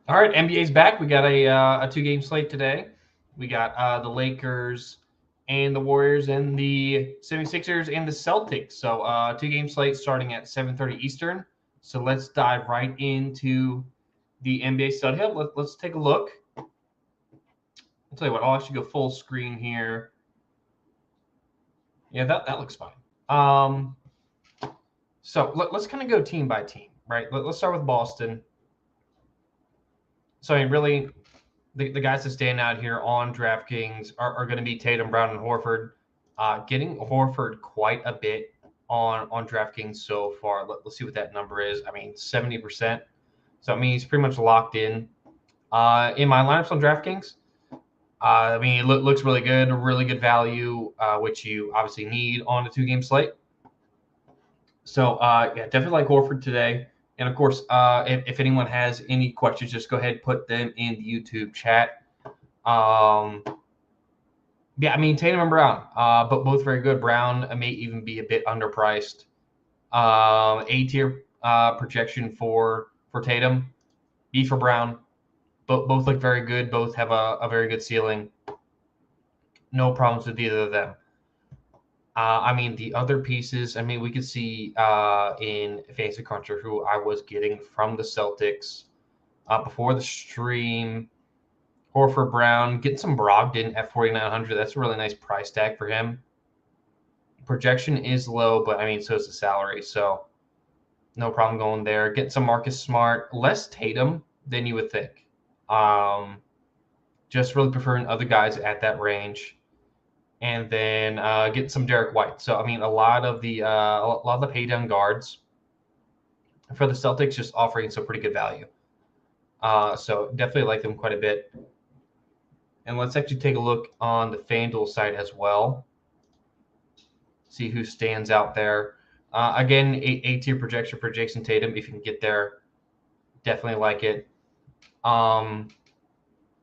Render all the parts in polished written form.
All right, NBA's back. We got a two-game slate today. We got the Lakers and the Warriors and the 76ers and the Celtics. So two-game slate starting at 7:30 Eastern. So let's dive right into the NBA stud hub. Let's take a look. I'll tell you what, I'll actually go full screen here. Yeah, that looks fine. So let's kind of go team by team, right? Let's start with Boston. So I mean, really, the guys that stand out here on DraftKings are going to be Tatum, Brown, and Horford. Getting Horford quite a bit on DraftKings so far. Let's see what that number is. I mean, 70%. So I mean, he's pretty much locked in. In my lineups on DraftKings, I mean, it looks really good, really good value, which you obviously need on a two-game slate. So yeah, definitely like Horford today. And of course, if anyone has any questions, just go ahead and put them in the YouTube chat. Yeah, I mean Tatum and Brown, but both very good. Brown may even be a bit underpriced. A tier projection for Tatum, B for Brown. Both look very good. Both have a very good ceiling. No problems with either of them. I mean, the other pieces, I mean, we could see in Fantasy Cruncher who I was getting from the Celtics before the stream. Horford Brown, getting some Brogdon at 4,900. That's a really nice price tag for him. Projection is low, but I mean, so is the salary. So no problem going there. Getting some Marcus Smart, less Tatum than you would think. Just really preferring other guys at that range. And then get some Derek White. So I mean, a lot of the pay down guards for the Celtics just offering some pretty good value. So definitely like them quite a bit. And let's actually take a look on the FanDuel side as well. See who stands out there. Again, a tier projection for Jason Tatum. If you can get there, definitely like it.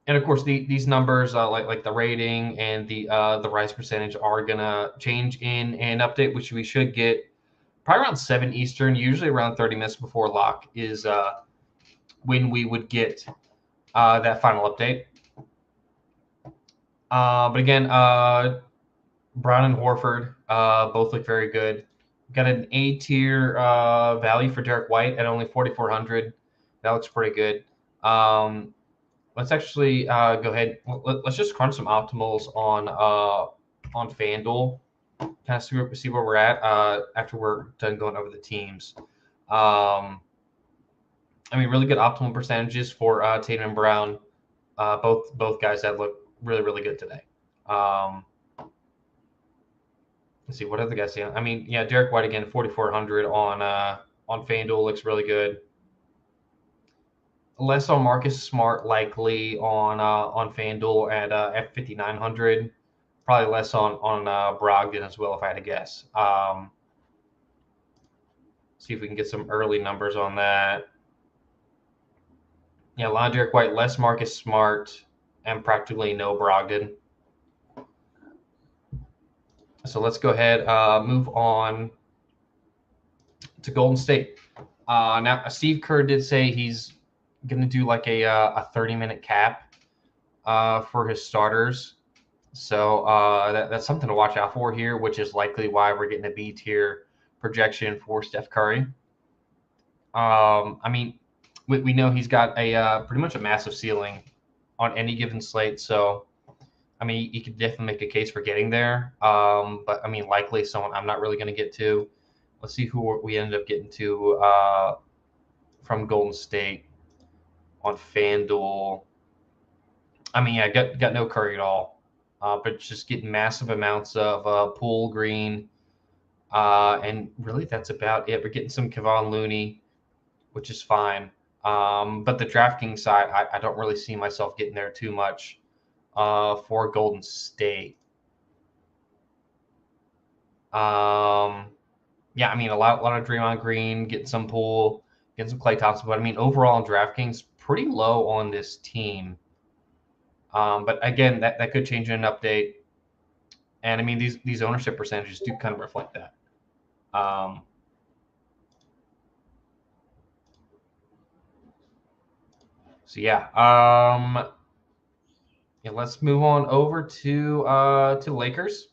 And of course, these numbers, like the rating and the rise percentage, are gonna change in an update, which we should get probably around 7 Eastern, usually around 30 minutes before lock is when we would get that final update. But again, Brown and Horford both look very good. Got an A tier value for Derek White at only 4,400. That looks pretty good. Let's actually go ahead. Let's just crunch some optimals on FanDuel. Kind of see where we're at after we're done going over the teams. I mean, really good optimal percentages for Tatum and Brown. Both guys that look really good today. Let's see what other guys see. I mean, yeah, Derek White again, 4,400 on FanDuel looks really good. Less on Marcus Smart likely on FanDuel at 5,900. Probably less on Brogdon as well if I had to guess. See if we can get some early numbers on that. Yeah, Derek White, less Marcus Smart, and practically no Brogdon. So let's go ahead, move on to Golden State. Now, Steve Kerr did say he's going to do like a 30-minute cap for his starters. So that's something to watch out for here, which is likely why we're getting a B tier projection for Steph Curry. I mean, we know he's got a pretty much a massive ceiling on any given slate. So, I mean, you could definitely make a case for getting there. But I mean, likely someone I'm not really going to get to. Let's see who we ended up getting to from Golden State on FanDuel. I mean, I got no Curry at all, but just getting massive amounts of Poole Green, and really that's about it. We're getting some Kevon Looney, which is fine. But the DraftKings side, I don't really see myself getting there too much for Golden State. Yeah, I mean, a lot of Draymond Green, getting some Poole, getting some Klay Thompson. But I mean, overall in DraftKings, pretty low on this team. But again, that could change in an update. And I mean, these ownership percentages do kind of reflect that. So yeah, yeah, let's move on over to Lakers.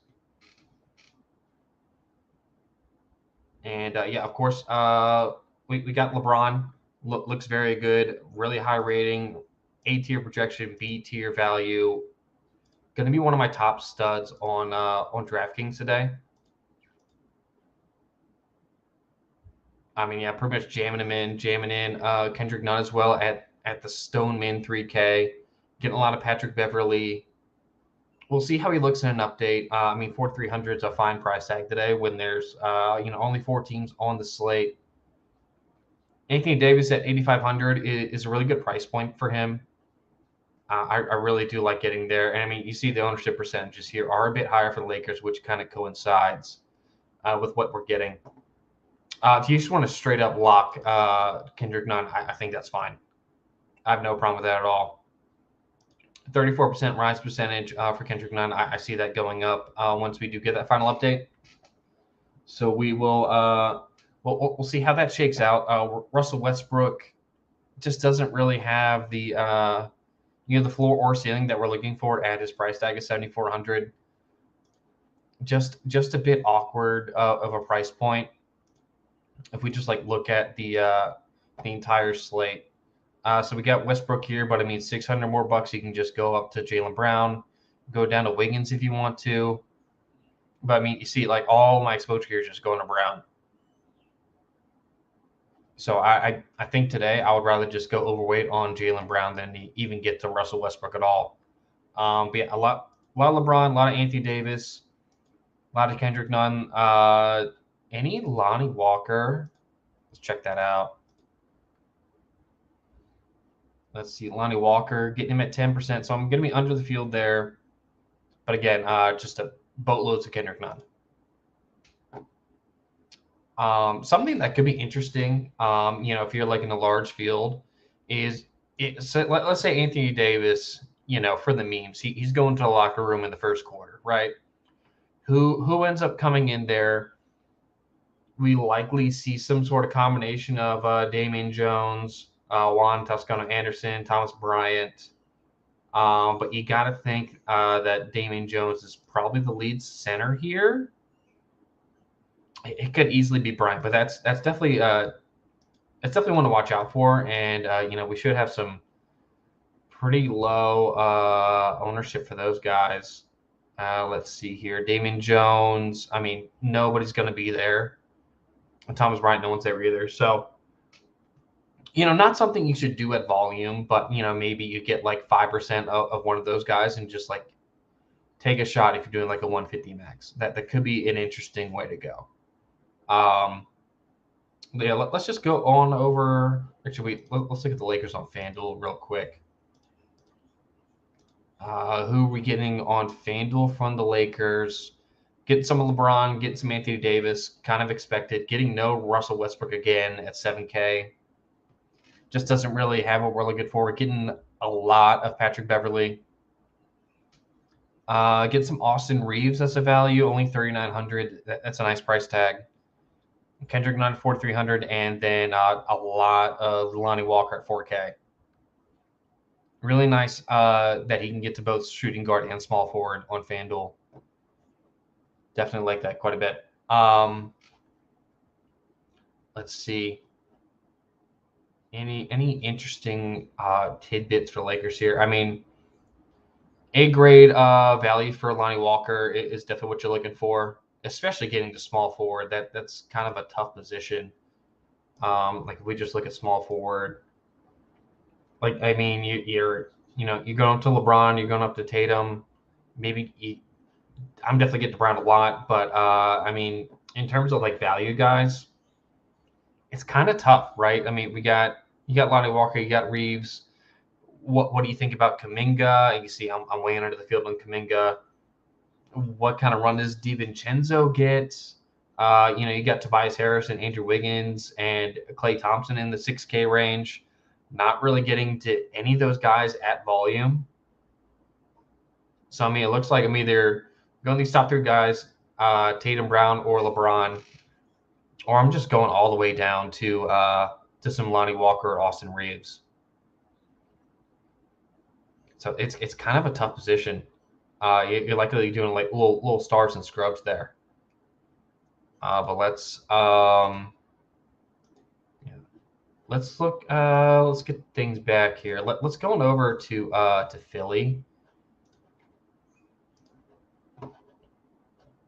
And yeah, of course, we got LeBron. Looks very good. Really high rating, A tier projection, B tier value. Going to be one of my top studs on DraftKings today. I mean, yeah, pretty much jamming in Kendrick Nunn as well at the Stoneman 3K. Getting a lot of Patrick Beverly. We'll see how he looks in an update. I mean, 4,300 is a fine price tag today when there's only 4 teams on the slate. Anthony Davis at 8,500 is a really good price point for him. I really do like getting there. And I mean, you see the ownership percentages here are a bit higher for the Lakers, which kind of coincides with what we're getting. If you just want to straight up lock Kendrick Nunn, I think that's fine. I have no problem with that at all. 34% rise percentage for Kendrick Nunn. I see that going up once we do get that final update. So we will we'll see how that shakes out. Russell Westbrook just doesn't really have the the floor or ceiling that we're looking for at his price tag of 7,400. Just a bit awkward of a price point. If we just like look at the entire slate. So we got Westbrook here, but I mean, 600 more bucks. You can just go up to Jaylen Brown, go down to Wiggins if you want to. But I mean, you see, like all my exposure here is just going to Brown. So I think today I would rather just go overweight on Jaylen Brown than even get to Russell Westbrook at all. But yeah, a lot of LeBron, a lot of Anthony Davis, a lot of Kendrick Nunn. Any Lonnie Walker? Let's check that out. Let's see, Lonnie Walker, getting him at 10%. So I'm going to be under the field there. But again, just a boatloads of Kendrick Nunn. Something that could be interesting, if you're like in a large field, is so let's say Anthony Davis, for the memes, he's going to the locker room in the first quarter, right? Who ends up coming in there? We likely see some sort of combination of Damian Jones, Juan Toscano-Anderson, Thomas Bryant. But you got to think that Damian Jones is probably the lead center here. It could easily be Bryant, but that's definitely one to watch out for. And we should have some pretty low ownership for those guys. Let's see here, Damian Jones. I mean, nobody's going to be there. And Thomas Bryant, no one's there either. So, not something you should do at volume, but maybe you get like 5% of one of those guys and just like take a shot if you're doing like a 150 max. That could be an interesting way to go. Yeah, let's just go on over. Actually, let's look at the Lakers on FanDuel real quick. Who are we getting on FanDuel from the Lakers? Getting some of LeBron, getting some Anthony Davis, kind of expected. Getting no Russell Westbrook again at 7K. Just doesn't really have what we're looking for. We're getting a lot of Patrick Beverly. Get some Austin Reeves as a value, only 3,900. That's a nice price tag. Kendrick Nunn 4,300, and then a lot of Lonnie Walker at 4K. Really nice that he can get to both shooting guard and small forward on FanDuel. Definitely like that quite a bit. Let's see. Any interesting tidbits for Lakers here? I mean, A grade value for Lonnie Walker is definitely what you're looking for, especially getting to small forward. That's kind of a tough position. Like if we just look at small forward, like I mean, you're going up to LeBron, you're going up to Tatum, maybe. I'm definitely getting to Brown a lot, but I mean, in terms of like value guys, it's kind of tough, right? I mean, you got Lonnie Walker, you got Reeves. What do you think about Kuminga? You see, I'm way under the field on Kuminga. What kind of run does DiVincenzo get? You got Tobias Harris and Andrew Wiggins and Klay Thompson in the 6K range. Not really getting to any of those guys at volume. So, I mean, it looks like I'm either going these top 3 guys, Tatum, Brown, or LeBron, or I'm just going all the way down to some Lonnie Walker or Austin Reeves. So it's kind of a tough position. You're likely doing like little stars and scrubs there. But let's look. Let's get things back here. Let's go on over to Philly.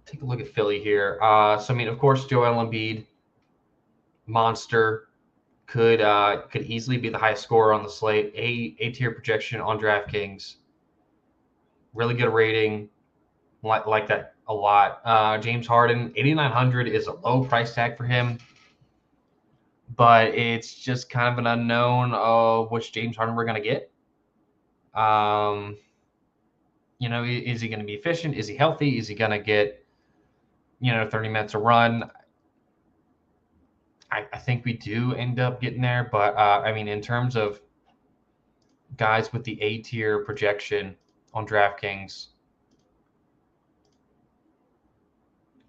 Take a look at Philly here. So I mean, of course, Joel Embiid, monster, could easily be the highest scorer on the slate. A tier projection on DraftKings. Really good rating. Like that a lot. James Harden, 8,900 is a low price tag for him, but it's just kind of an unknown of which James Harden we're going to get. Is he going to be efficient? Is he healthy? Is he going to get, 30 minutes a run? I think we do end up getting there, but I mean, in terms of guys with the A tier projection on DraftKings,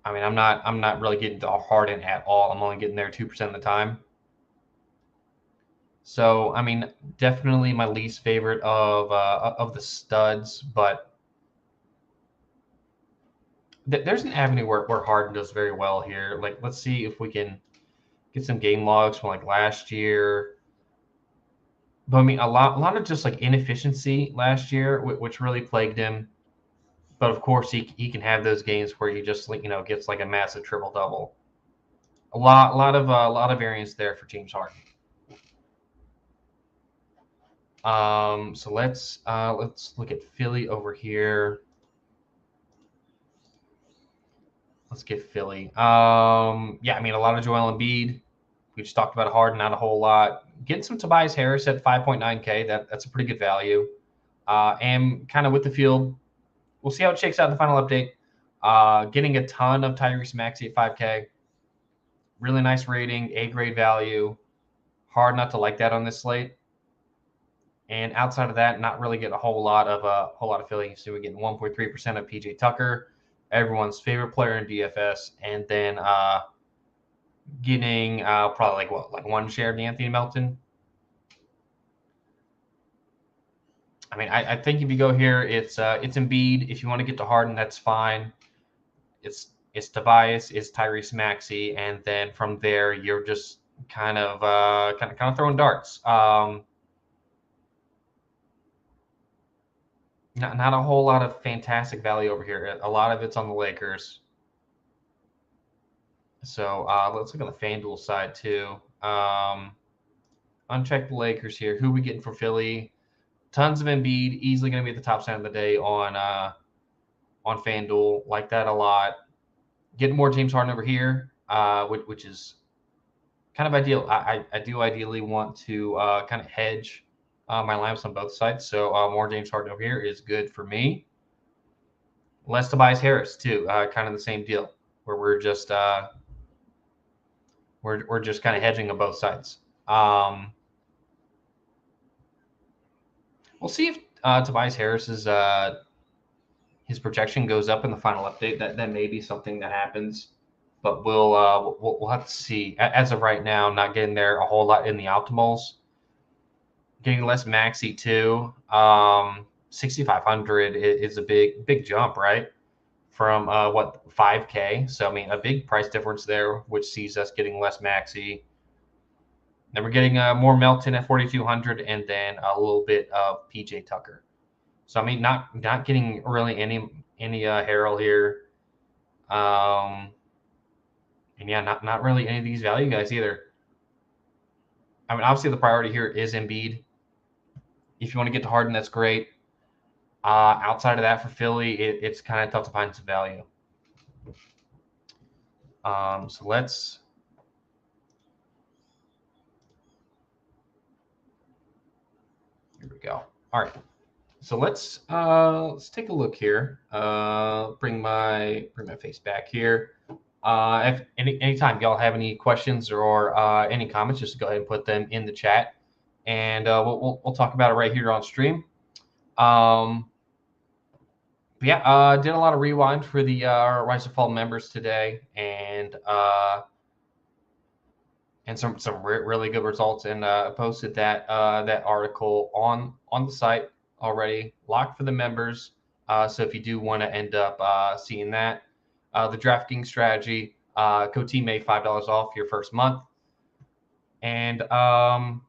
I mean, I'm not really getting to Harden at all. I'm only getting there 2% of the time. So I mean, definitely my least favorite of the studs, but there's an avenue where Harden does very well here. Like, let's see if we can get some game logs from like last year. But I mean, a lot of just like inefficiency last year, which really plagued him. But of course, he can have those games where he just gets like a massive triple double. A lot of variance there for James Harden. So let's look at Philly over here. Let's get Philly. Yeah, I mean, a lot of Joel Embiid. We just talked about Harden, not a whole lot. Getting some Tobias Harris at 5.9K. That's a pretty good value. And kind of with the field, we'll see how it shakes out in the final update. Getting a ton of Tyrese Maxey at 5K. Really nice rating, A-grade value. Hard not to like that on this slate. And outside of that, not really getting a whole lot of Philly. So we're getting 1.3% of PJ Tucker, everyone's favorite player in DFS, and then getting probably like one share of Anthony Melton. I mean, I think if you go here, it's Embiid. If you want to get to Harden, that's fine. It's Tobias, it's Tyrese Maxey, and then from there you're just kind of throwing darts. Not a whole lot of fantastic value over here. A lot of it's on the Lakers. So let's look on the FanDuel side too. Uncheck the Lakers here. Who are we getting for Philly? Tons of Embiid. Easily going to be at the top side of the day on FanDuel. Like that a lot. Getting more James Harden over here, which is kind of ideal. I do ideally want to kind of hedge my lineups on both sides. So more James Harden over here is good for me. Less Tobias Harris too. Kind of the same deal where we're just we're just kind of hedging on both sides. We'll see if Tobias Harris's his projection goes up in the final update. That may be something that happens, but we'll have to see. As of right now, I'm not getting there a whole lot in the optimals. Getting less Maxey too. 6,500 is a big jump, right? From 5K. So I mean, a big price difference there, which sees us getting less Maxey. Then we're getting more Melton at 4,200, and then a little bit of PJ Tucker. So I mean, not getting really any Harrell here, and yeah, not really any of these value guys either. I mean, obviously the priority here is Embiid. If you want to get to Harden, that's great. Outside of that, for Philly, it's kind of tough to find some value. So let's. Here we go. All right. So let's take a look here. Bring my face back here. If anytime y'all have any questions or any comments, just go ahead and put them in the chat, and we'll talk about it right here on stream. But yeah, did a lot of rewind for the Rise of Fall members today, and some really good results, and posted that article on the site already, locked for the members. So if you do want to end up seeing that, the DraftKings strategy, code teammate $5 off your first month. And yeah,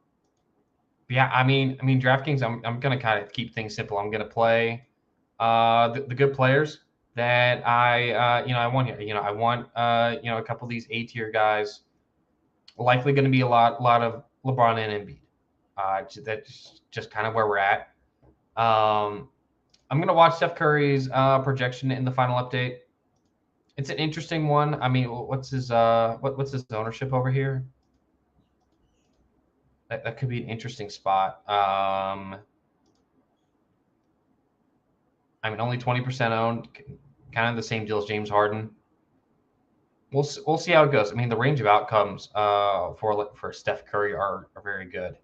I mean DraftKings. I'm gonna kind of keep things simple. I'm gonna play the good players that I want here. I want a couple of these A tier guys. Likely going to be a lot of LeBron and Embiid. That's just kind of where we're at. I'm going to watch Steph Curry's projection in the final update. It's an interesting one. I mean, what's his ownership over here? That could be an interesting spot. I mean, only 20% owned, kind of the same deal as James Harden. We'll see how it goes. I mean, the range of outcomes for Steph Curry are very good.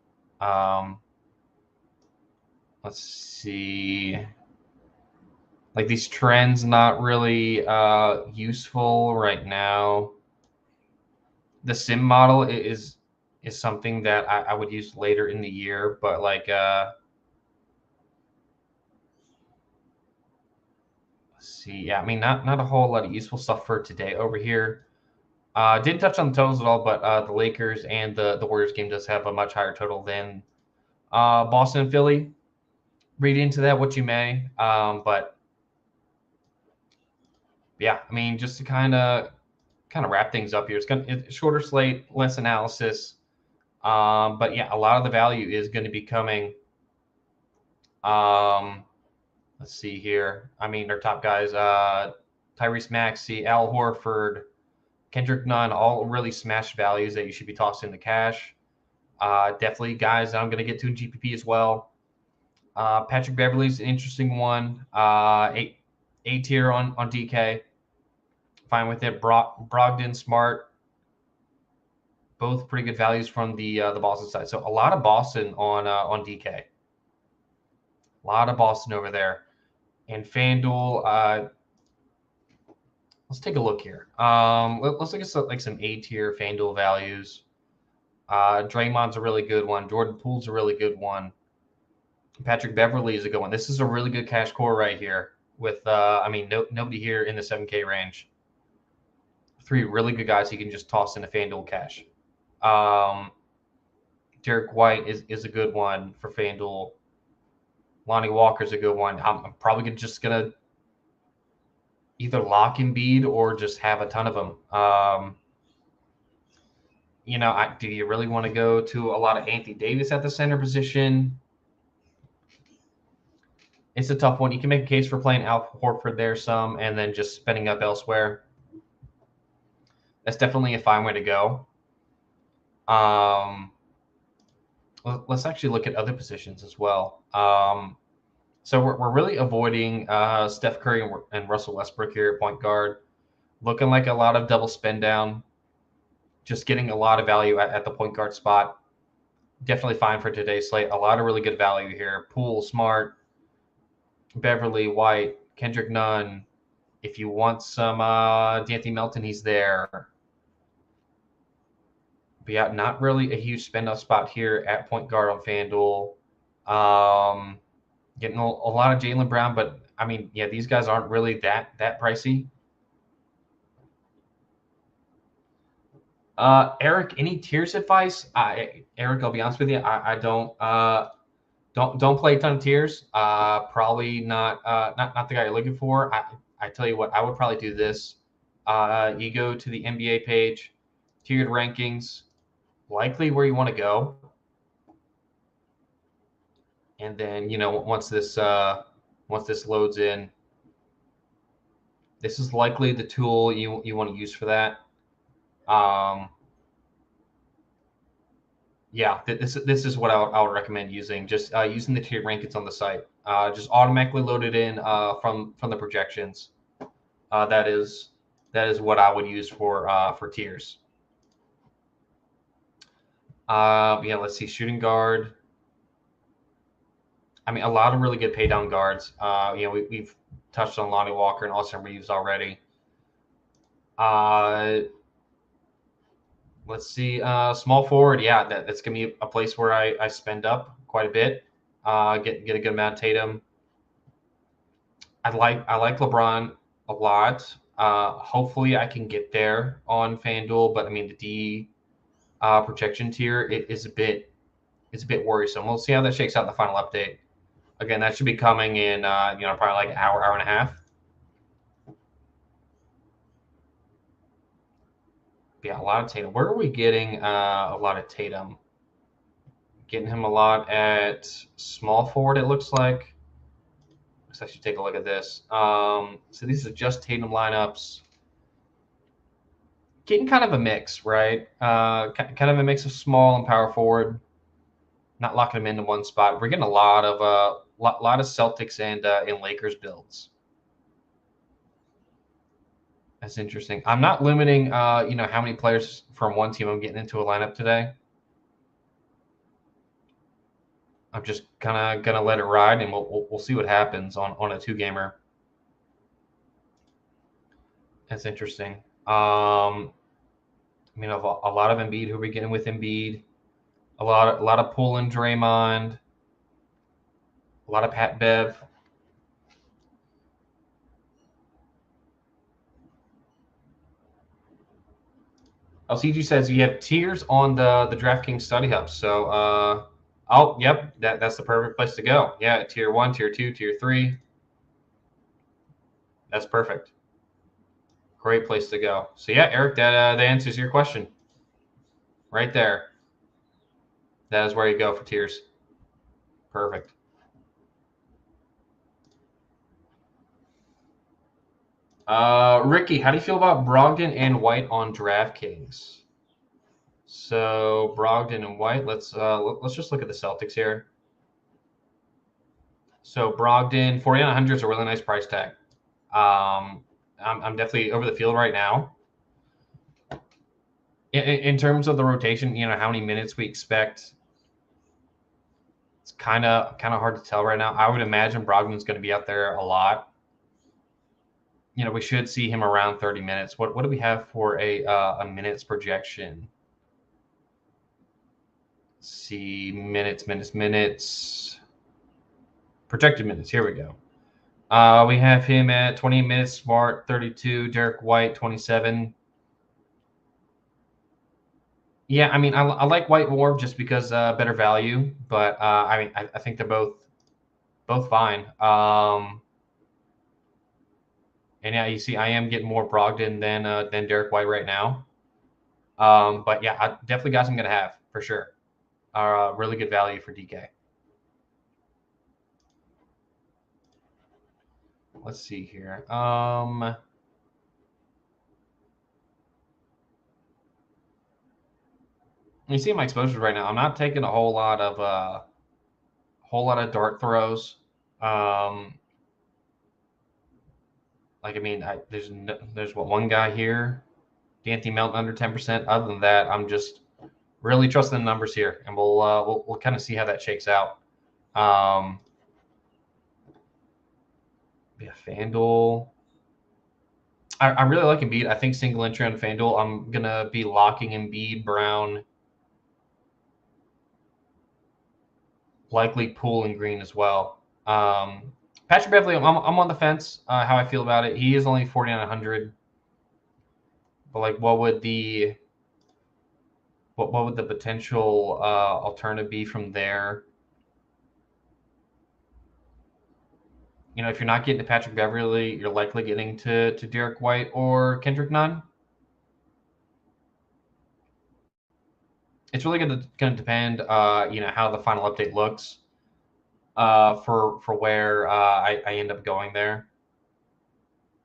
Let's see. Like these trends, not really useful right now. The sim model is something that I would use later in the year, but like let's see. Yeah, I mean not a whole lot of useful stuff for today over here. Didn't touch on the totals at all, but the Lakers and the Warriors game does have a much higher total than Boston and Philly. Read into that what you may, but yeah, I mean just to kind of wrap things up here. It's shorter slate, less analysis, but yeah, a lot of the value is going to be coming. Let's see here. I mean, our top guys: Tyrese Maxey, Al Horford, Kendrick Nunn, all really smashed values that you should be tossing into cash. Definitely guys that I'm going to get to in GPP as well. Patrick Beverley's an interesting one. A tier on DK. Fine with it. Brogdon, Smart, both pretty good values from the Boston side. So a lot of Boston on DK. A lot of Boston over there. And FanDuel, let's take a look here. Let's look at some A tier FanDuel values. Draymond's a really good one. Jordan Poole's a really good one. Patrick Beverley is a good one. This is a really good cash core right here with, nobody here in the 7K range. 3 really good guys you can just toss into FanDuel cash. Derek White is a good one for FanDuel. Lonnie Walker's a good one. I'm probably just going to either lock Embiid or just have a ton of them. Do you really want to go to a lot of Anthony Davis at the center position? It's a tough one. You can make a case for playing Al Horford there some and then just spending up elsewhere. That's definitely a fine way to go. Let's actually look at other positions as well. So we're really avoiding Steph Curry and Russell Westbrook here at point guard. Looking like a lot of double spin down. Just getting a lot of value at the point guard spot. Definitely fine for today's slate. A lot of really good value here. Poole, Smart, Beverly, White, Kendrick Nunn. If you want some D'Anthony Melton, he's there. But yeah, not really a huge spend-off spot here at point guard on FanDuel. Getting a lot of Jaylen Brown, but I mean, yeah, these guys aren't really that pricey. Eric, any tiers advice? Eric, I'll be honest with you, I don't play a ton of tiers. Probably not the guy you're looking for. I tell you what, I would probably do this. You go to the NBA page, tiered rankings, likely where you want to go. And then, once this loads in, this is likely the tool you want to use for that. Yeah, this is what I would recommend using. Just using the tiered rankings on the site. Just automatically load it in from the projections. That is what I would use for tiers. Yeah, let's see. Shooting guard. I mean, a lot of really good pay down guards. We've touched on Lonnie Walker and Austin Reeves already. Let's see. Small forward. Yeah, that's going to be a place where I spend up quite a bit. get a good amount of Tatum. I like LeBron a lot. Hopefully, I can get there on FanDuel, but I mean the D projection tier is a bit worrisome. We'll see how that shakes out in the final update. Again, that should be coming in probably like an hour and a half. Yeah, a lot of Tatum. Where are we getting a lot of Tatum? Getting him a lot at small forward, it looks like. Let's actually take a look at this. So these are just Tatum lineups. Getting kind of a mix, right? Kind of a mix of small and power forward. Not locking them into one spot. We're getting a lot of Celtics and Lakers builds. That's interesting. I'm not limiting, how many players from one team I'm getting into a lineup today. I'm just kind of gonna let it ride, and we'll see what happens on a 2-gamer. That's interesting. I mean, a lot of Embiid. Who are we getting with Embiid? A lot of Poole and Draymond. A lot of Pat Bev. LCG says you have tiers on the DraftKings Study Hub. So, yep, that's the perfect place to go. Yeah, tier 1, tier 2, tier 3. That's perfect. Great place to go. So yeah, Eric, that answers your question. Right there. That is where you go for tiers. Perfect. Ricky, how do you feel about Brogdon and White on DraftKings? So Brogdon and White. Let's just look at the Celtics here. So Brogdon, 4,900 is a really nice price tag. I'm definitely over the field right now. In terms of the rotation, how many minutes we expect, it's kind of hard to tell right now. I would imagine Brogdon's going to be out there a lot. We should see him around 30 minutes. What do we have for a minutes projection? Let's see, minutes. Projected minutes. Here we go. We have him at 20 minutes. Smart 32. Derek White 27. Yeah, I mean, I like White more just because better value, but I mean, I think they're both fine. And yeah, you see, I am getting more Brogdon than Derek White right now. But yeah, definitely guys I'm gonna have for sure. Really good value for DK. Let's see here. You see my exposures right now. I'm not taking a whole lot of dart throws. Like I mean, there's one guy here, D'Anthony Melton under 10%. Other than that, I'm just really trusting the numbers here, and we'll kind of see how that shakes out. Yeah, FanDuel. I really like Embiid. I think single entry on FanDuel. I'm gonna be locking Embiid, Brown, likely Poole and Green as well. Patrick Beverley, I'm on the fence. How I feel about it. He is only 4,900. But like, what would the potential alternative be from there? If you're not getting to Patrick Beverley, you're likely getting to Derek White or Kendrick Nunn. It's really going to depend, how the final update looks for where I end up going there.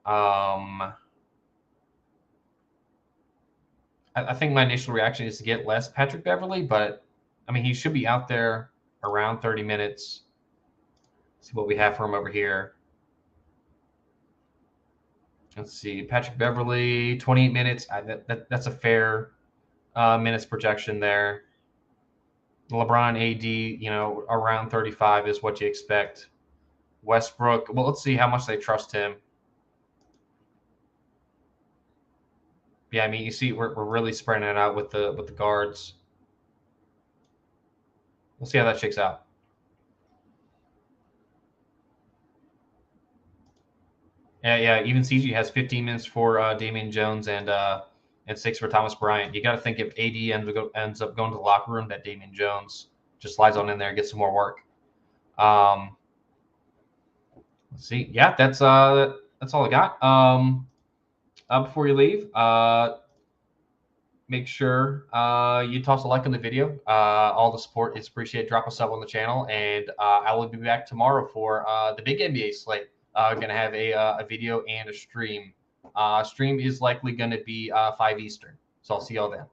I think my initial reaction is to get less Patrick Beverley, but I mean, he should be out there around 30 minutes. See what we have for him over here. Let's see, Patrick Beverley, 28 minutes. That's a fair minutes projection there. LeBron AD, around 35 is what you expect. Westbrook, well, let's see how much they trust him. Yeah, I mean, you see, we're really spreading it out with the guards. We'll see how that shakes out. Yeah. Even CG has 15 minutes for Damian Jones and 6 for Thomas Bryant. You got to think if AD ends up going to the locker room, that Damian Jones just slides on in there and gets some more work. Let's see. Yeah, that's all I got. Before you leave, make sure you toss a like on the video. All the support is appreciated. Drop a sub on the channel, and I will be back tomorrow for the big NBA slate. Going to have a video and a stream. Stream is likely going to be 5 Eastern, so I'll see y'all then.